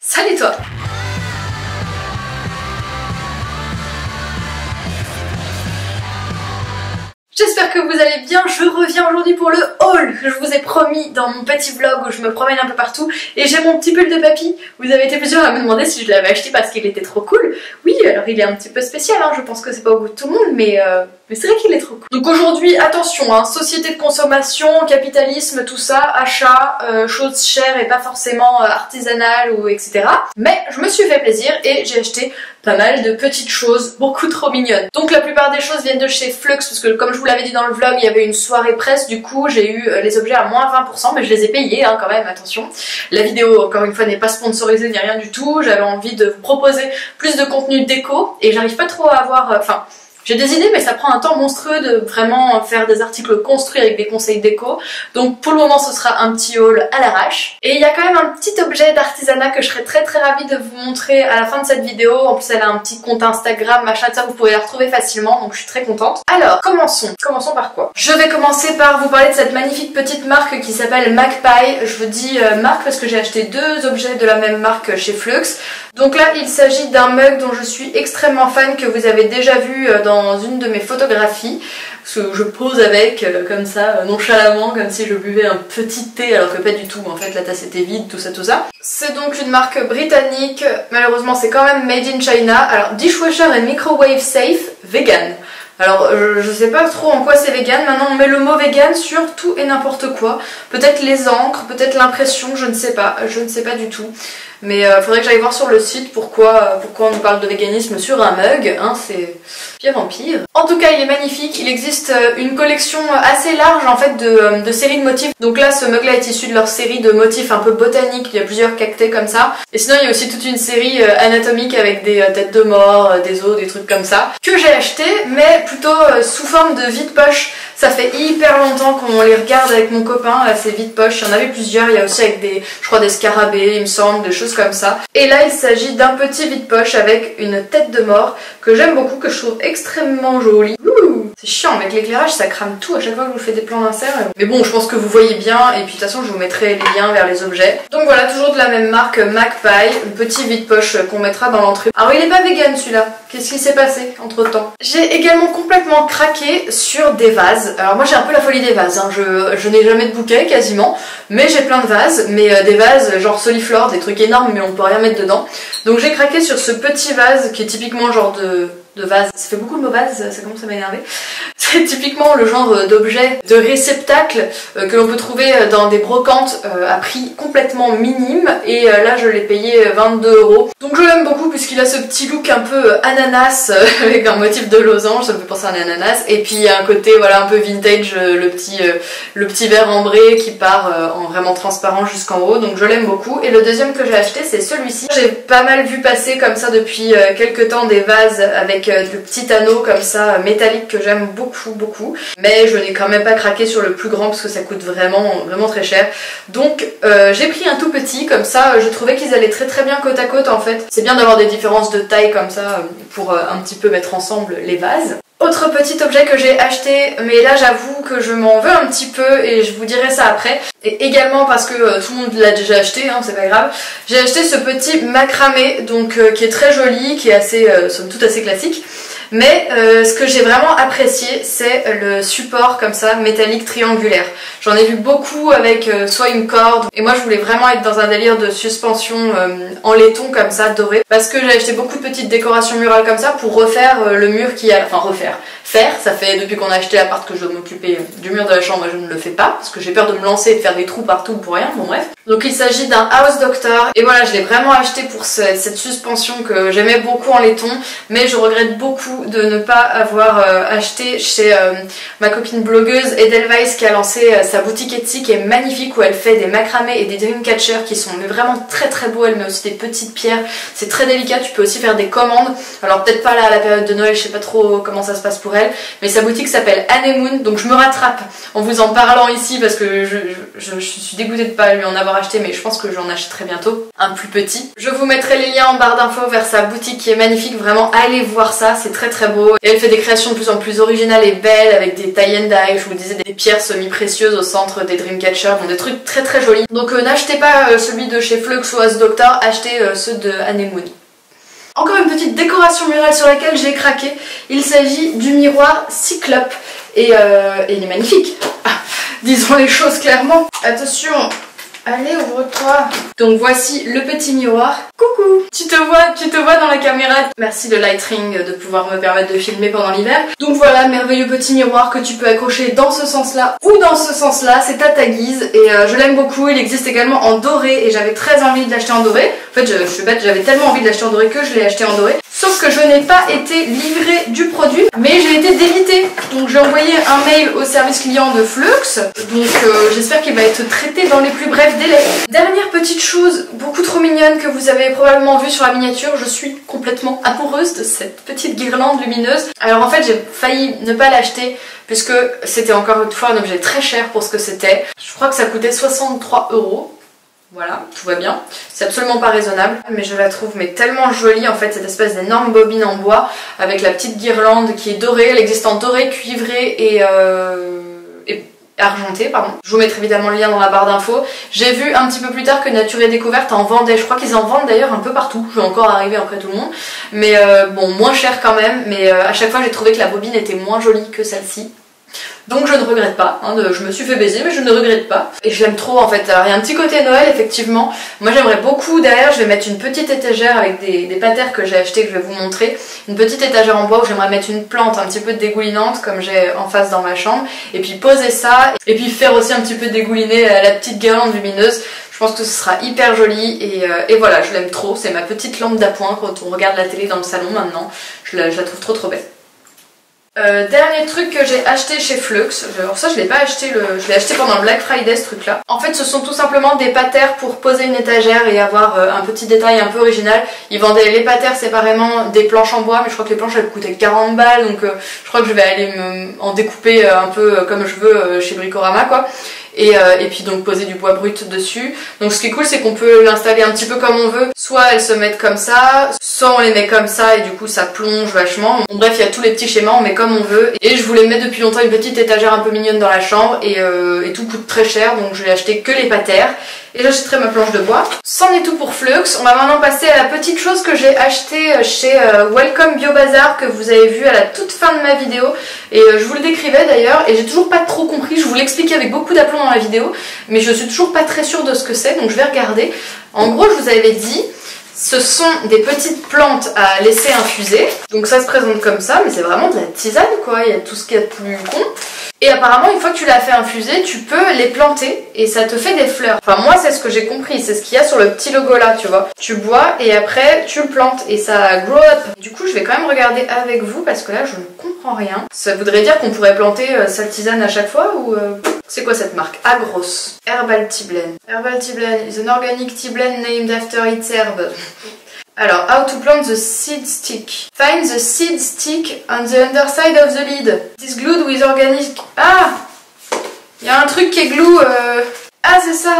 Salut toi! J'espère que vous allez bien, je reviens aujourd'hui pour le haul que je vous ai promis dans mon petit vlog où je me promène un peu partout et j'ai mon petit pull de papy. Vous avez été plusieurs à me demander si je l'avais acheté parce qu'il était trop cool. Oui, alors il est un petit peu spécial, hein. Je pense que c'est pas au goût de tout le monde, mais c'est vrai qu'il est trop cool. Donc aujourd'hui, attention, hein, société de consommation, capitalisme, tout ça, achat, choses chères et pas forcément artisanales ou etc. Mais je me suis fait plaisir et j'ai acheté pas mal de petites choses, beaucoup trop mignonnes. Donc la plupart des choses viennent de chez Flux, parce que comme je vous l'avais dit dans le vlog, il y avait une soirée presse, du coup j'ai eu les objets à moins 20%, mais je les ai payés hein, quand même, attention. La vidéo, encore une fois, n'est pas sponsorisée ni rien du tout, j'avais envie de vous proposer plus de contenu déco, et j'arrive pas trop à avoir... j'ai des idées mais ça prend un temps monstrueux de vraiment faire des articles construits avec des conseils déco. Donc pour le moment ce sera un petit haul à l'arrache. Et il y a quand même un petit objet d'artisanat que je serais très ravie de vous montrer à la fin de cette vidéo. En plus elle a un petit compte Instagram, machin de ça, vous pourrez la retrouver facilement, donc je suis très contente. Alors commençons par quoi? Je vais commencer par vous parler de cette magnifique petite marque qui s'appelle Magpie. Je vous dis marque parce que j'ai acheté deux objets de la même marque chez Flux. Donc là il s'agit d'un mug dont je suis extrêmement fan, que vous avez déjà vu dans une de mes photographies, parce que je pose avec comme ça nonchalamment, comme si je buvais un petit thé alors que pas du tout, en fait la tasse était vide, tout ça. C'est donc une marque britannique, malheureusement c'est quand même made in China. Alors dishwasher and microwave safe vegan. Alors je sais pas trop en quoi c'est vegan, maintenant on met le mot vegan sur tout et n'importe quoi. Peut-être les encres, peut-être l'impression, je ne sais pas du tout. Mais faudrait que j'aille voir sur le site pourquoi on nous parle de véganisme sur un mug, hein, c'est pire en pire. En tout cas il est magnifique, il existe une collection assez large en fait de séries de motifs. Donc là ce mug là est issu de leur série de motifs un peu botaniques, il y a plusieurs cactés comme ça. Et sinon il y a aussi toute une série anatomique avec des têtes de mort, des os, des trucs comme ça, que j'ai acheté mais plutôt sous forme de vide-poche. Ça fait hyper longtemps qu'on les regarde avec mon copain, là ces vide-poches, il y en avait plusieurs, il y a aussi avec des, je crois des scarabées il me semble, des choses comme ça. Et là il s'agit d'un petit vide-poche avec une tête de mort que j'aime beaucoup, que je trouve extrêmement jolie. C'est chiant, avec l'éclairage ça crame tout à chaque fois que je vous fais des plans d'insert. Mais bon, je pense que vous voyez bien, et puis de toute façon je vous mettrai les liens vers les objets. Donc voilà, toujours de la même marque, Magpie, un petit vide-poche qu'on mettra dans l'entrée. Alors il est pas vegan celui-là, qu'est-ce qui s'est passé entre temps? J'ai également complètement craqué sur des vases. Alors moi j'ai un peu la folie des vases, hein. Je n'ai jamais de bouquet quasiment, mais j'ai plein de vases, mais des vases genre soliflore, des trucs énormes mais on peut rien mettre dedans. Donc j'ai craqué sur ce petit vase qui est typiquement genre de vase, ça fait beaucoup le mot vase, ça commence à m'énerver. C'est typiquement le genre d'objet, de réceptacle que l'on peut trouver dans des brocantes à prix complètement minime, et là je l'ai payé 22 €. Donc je l'aime beaucoup puisqu'il a ce petit look un peu ananas avec un motif de losange, ça me fait penser à un ananas, et puis il y a un côté voilà un peu vintage, le petit verre ambré qui part en vraiment transparent jusqu'en haut, donc je l'aime beaucoup. Et le deuxième que j'ai acheté c'est celui-ci. J'ai pas mal vu passer comme ça depuis quelques temps des vases avec le petit anneau comme ça métallique que j'aime beaucoup, mais je n'ai quand même pas craqué sur le plus grand parce que ça coûte vraiment très cher. Donc j'ai pris un tout petit, comme ça je trouvais qu'ils allaient très bien côte à côte en fait. C'est bien d'avoir des différences de taille comme ça pour un petit peu mettre ensemble les vases. Autre petit objet que j'ai acheté, mais là j'avoue que je m'en veux un petit peu et je vous dirai ça après. Et également parce que tout le monde l'a déjà acheté, hein, c'est pas grave. J'ai acheté ce petit macramé, donc qui est très joli, qui est assez, somme toute assez classique. Mais ce que j'ai vraiment apprécié, c'est le support comme ça, métallique triangulaire. J'en ai vu beaucoup avec soit une corde, et moi je voulais vraiment être dans un délire de suspension en laiton comme ça, doré. Parce que j'ai acheté beaucoup de petites décorations murales comme ça pour refaire le mur qui a... Enfin refaire. Faire, ça fait depuis qu'on a acheté l'appart que je dois m'occuper du mur de la chambre et je ne le fais pas parce que j'ai peur de me lancer et de faire des trous partout pour rien, bon bref. Donc il s'agit d'un House Doctor et voilà, je l'ai vraiment acheté pour cette suspension que j'aimais beaucoup en laiton, mais je regrette beaucoup de ne pas avoir acheté chez ma copine blogueuse Edelweiss qui a lancé sa boutique Etsy qui est magnifique, où elle fait des macramés et des dreamcatchers qui sont vraiment très beaux. Elle met aussi des petites pierres, c'est très délicat, tu peux aussi faire des commandes. Alors peut-être pas là à la période de Noël, je sais pas trop comment ça se passe pour elle, original, mais sa boutique s'appelle Anemoon, donc je me rattrape en vous en parlant ici parce que je suis dégoûtée de pas lui en avoir acheté, mais je pense que j'en achèterai bientôt un plus petit. Je vous mettrai les liens en barre d'infos vers sa boutique qui est magnifique, vraiment allez voir ça, c'est très très beau. Et elle fait des créations de plus en plus originales et belles avec des tie and dye, je vous disais des pierres semi-précieuses au centre des Dreamcatcher, bon des trucs très très jolis. Donc n'achetez pas celui de chez Flux ou As Doctor, achetez ceux de Anemoon. Encore une petite décoration murale sur laquelle j'ai craqué, il s'agit du miroir Cyclope et il est magnifique, disons les choses clairement. Attention, allez ouvre-toi. Donc voici le petit miroir. Coucou, tu te vois dans la caméra. Merci le Lightroom de pouvoir me permettre de filmer pendant l'hiver. Donc voilà, merveilleux petit miroir que tu peux accrocher dans ce sens-là ou dans ce sens-là, c'est à ta guise et je l'aime beaucoup. Il existe également en doré et j'avais très envie de l'acheter en doré. En fait, je suis bête, j'avais tellement envie de l'acheter en doré que je l'ai acheté en doré. Sauf que je n'ai pas été livrée du produit, mais j'ai été débitée. Donc j'ai envoyé un mail au service client de Flux, donc j'espère qu'il va être traité dans les plus brefs délais. Dernière petite chose beaucoup trop mignonne que vous avez probablement vue sur la miniature, je suis complètement amoureuse de cette petite guirlande lumineuse. Alors en fait j'ai failli ne pas l'acheter puisque c'était encore une fois un objet très cher pour ce que c'était. Je crois que ça coûtait 63 €. Voilà, tout va bien. C'est absolument pas raisonnable, mais je la trouve mais tellement jolie en fait, cette espèce d'énorme bobine en bois avec la petite guirlande qui est dorée. Elle existe en doré, cuivré et argenté, pardon. Je vous mettrai évidemment le lien dans la barre d'infos. J'ai vu un petit peu plus tard que Nature et Découverte en vendait. Je crois qu'ils en vendent d'ailleurs un peu partout. Je vais encore arriver après tout le monde. Mais bon, moins cher quand même. Mais à chaque fois, j'ai trouvé que la bobine était moins jolie que celle-ci. Donc je ne regrette pas, hein, je me suis fait baiser mais je ne regrette pas. Et je l'aime trop en fait. Alors il y a un petit côté Noël effectivement. Moi j'aimerais beaucoup, derrière je vais mettre une petite étagère avec des patères que j'ai achetées que je vais vous montrer. Une petite étagère en bois où j'aimerais mettre une plante un petit peu dégoulinante comme j'ai en face dans ma chambre. Et puis poser ça et puis faire aussi un petit peu dégouliner la petite guirlande lumineuse. Je pense que ce sera hyper joli et voilà, je l'aime trop. C'est ma petite lampe d'appoint quand on regarde la télé dans le salon maintenant. Je la trouve trop belle. Dernier truc que j'ai acheté chez Flux, alors ça je l'ai pas acheté, je l'ai acheté pendant le Black Friday ce truc là. En fait ce sont tout simplement des patères pour poser une étagère et avoir un petit détail un peu original. Ils vendaient les patères séparément des planches en bois, mais je crois que les planches elles coûtaient 40 balles, donc je crois que je vais aller en découper un peu comme je veux chez Bricorama quoi. Et puis donc poser du bois brut dessus. Donc ce qui est cool c'est qu'on peut l'installer un petit peu comme on veut. Soit elles se mettent comme ça, soit on les met comme ça et du coup ça plonge vachement. Bon, bref, il y a tous les petits schémas, on met comme on veut. Et je voulais mettre depuis longtemps une petite étagère un peu mignonne dans la chambre et tout coûte très cher donc je vais acheter que les patères. Et j'achèterai ma planche de bois. C'en est tout pour Flux. On va maintenant passer à la petite chose que j'ai achetée chez Welcome Bio Bazar que vous avez vu à la toute fin de ma vidéo. Et je vous le décrivais d'ailleurs et j'ai toujours pas trop compris. Je vous l'expliquais avec beaucoup d'aplomb dans la vidéo, mais je suis toujours pas très sûre de ce que c'est, donc je vais regarder. En gros, je vous avais dit, ce sont des petites plantes à laisser infuser. Donc ça se présente comme ça, mais c'est vraiment de la tisane quoi. Il y a tout ce qu'il y a de plus con. Et apparemment, une fois que tu l'as fait infuser, tu peux les planter et ça te fait des fleurs. Enfin, moi, c'est ce que j'ai compris. C'est ce qu'il y a sur le petit logo là, tu vois. Tu bois et après, tu le plantes et ça grow up. Du coup, je vais quand même regarder avec vous parce que là, je ne comprends rien. Ça voudrait dire qu'on pourrait planter sa tisane à chaque fois ou... C'est quoi cette marque? Agros. Herbal Tea Blend. Herbal Tea Blend is an organic tea blend named after its herb. Alors, how to plant the seed stick. Find the seed stick on the underside of the lid. It is glued with organic... Ah! Il y a un truc qui est glue... Ah, c'est ça!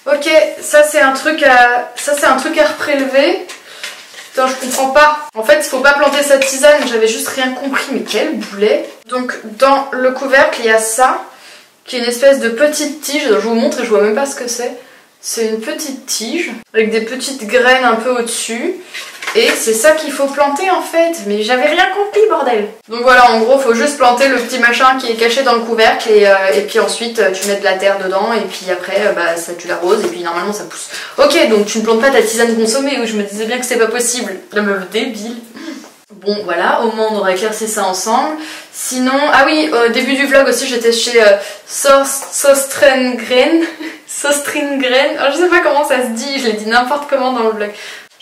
Ok, ça c'est un truc à... reprélever. Attends, je comprends pas. En fait, il faut pas planter sa tisane, j'avais juste rien compris. Mais quel boulet! Donc, dans le couvercle, il y a ça, qui est une espèce de petite tige. Je vous montre et je vois même pas ce que c'est. C'est une petite tige avec des petites graines un peu au-dessus. Et c'est ça qu'il faut planter en fait. Mais j'avais rien compris, bordel. Donc voilà, en gros, faut juste planter le petit machin qui est caché dans le couvercle. Et puis ensuite, tu mets de la terre dedans. Et puis après, ça, tu l'arroses. Et puis normalement, ça pousse. Ok, donc tu ne plantes pas ta tisane consommée. Où je me disais bien que c'est pas possible. La meuf débile. Bon voilà, au moins on aura éclairci ça ensemble. Sinon, ah oui, au début du vlog aussi j'étais chez Sostringren. Sostringren, je sais pas comment ça se dit, je l'ai dit n'importe comment dans le vlog.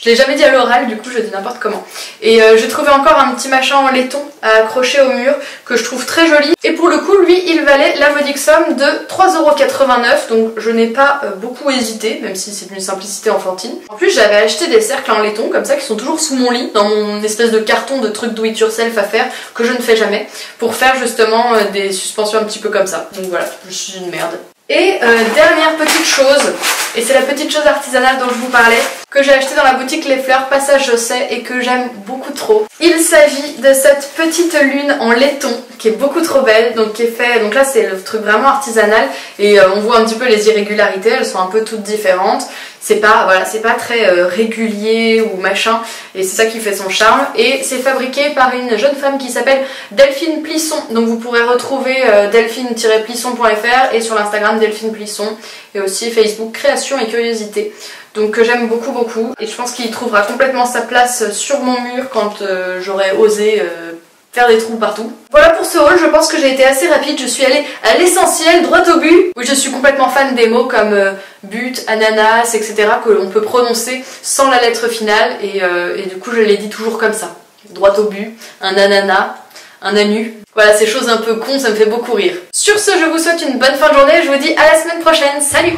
Je l'ai jamais dit à l'oral, du coup je dis n'importe comment. Et j'ai trouvé encore un petit machin en laiton à accrocher au mur que je trouve très joli. Et pour le coup, lui, il valait la modique somme de 3,89 €, donc je n'ai pas beaucoup hésité, même si c'est d'une simplicité enfantine. En plus, j'avais acheté des cercles en laiton, comme ça, qui sont toujours sous mon lit, dans mon espèce de carton de trucs do it yourself à faire, que je ne fais jamais, pour faire justement des suspensions un petit peu comme ça. Donc voilà, je suis une merde. Et dernière petite chose, et c'est la petite chose artisanale dont je vous parlais, que j'ai acheté dans la boutique Les Fleurs Passage Josset et que j'aime beaucoup trop. Il s'agit de cette petite lune en laiton qui est beaucoup trop belle, donc qui est fait, donc là c'est le truc vraiment artisanal et on voit un petit peu les irrégularités, elles sont un peu toutes différentes. C'est pas, voilà, c'est pas très régulier ou machin, et c'est ça qui fait son charme. Et c'est fabriqué par une jeune femme qui s'appelle Delphine Plisson. Donc vous pourrez retrouver delphine-plisson.fr et sur l'Instagram Delphine Plisson et aussi Facebook Création et Curiosité. Donc j'aime beaucoup et je pense qu'il trouvera complètement sa place sur mon mur quand j'aurai osé faire des trous partout. Voilà pour ce haul, je pense que j'ai été assez rapide, je suis allée à l'essentiel, droit au but. Oui, je suis complètement fan des mots comme but, ananas, etc. que l'on peut prononcer sans la lettre finale et du coup je les dis toujours comme ça. Droit au but, un ananas, un anu. Voilà, ces choses un peu cons, ça me fait beaucoup rire. Sur ce, je vous souhaite une bonne fin de journée et je vous dis à la semaine prochaine. Salut!